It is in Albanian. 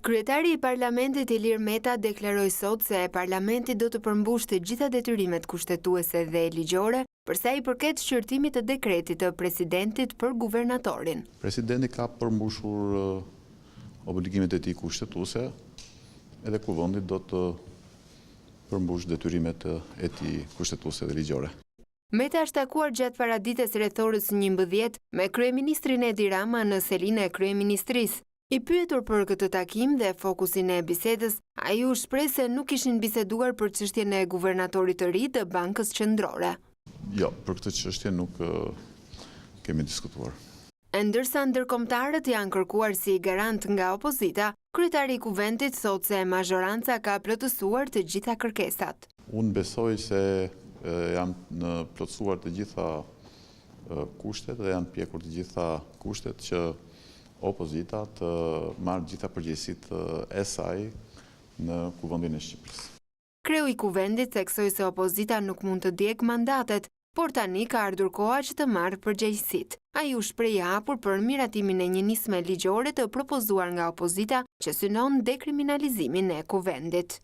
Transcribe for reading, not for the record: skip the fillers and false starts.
Kryetari i Parlamentit Ilir Meta deklaroi sot se Parlamenti do të përmbushë të gjitha detyrimet kushtetuese dhe ligjore për sa i përket shqyrtimit të dekretit të presidentit për guvernatorin. Presidenti ka përmbushur obligimet e tij kushtetuese, edhe Kuvendi do të përmbush detyrimet e tij kushtetuese dhe ligjore. Meta është takuar gjatë paradites rreth orës 11 me kryeministrin Edi Rama në selinë e kryeministrisë. I pyetur për këtë takim dhe fokusin e bisedës, ai u shpreh se nuk kishin biseduar për çështjen e guvernatorit të ri të Bankës Qendrore. Jo, për këtë çështje nuk kemi diskutuar. Ndërsa ndërkombëtarët janë kërkuar si garant nga opozita, kryetari i Kuvendit thotë se mazhoranca ka plotësuar të gjitha kërkesat. Unë besoj se janë plotësuar të gjitha kushtet dhe janë pjekur të gjitha kushtet që opozita të marrë gjitha përgjegjësitë e saj në Kuvendin e Shqipërisë. Kreu i Kuvendit theksoi se opozita nuk mund të djegë mandatet, por tani ka ardhur koha që të marrë përgjegjësitë. Ai u shpreh i hapur për miratimin e një nisme ligjore të propozuar nga opozita që synon dekriminalizimin e Kuvendit.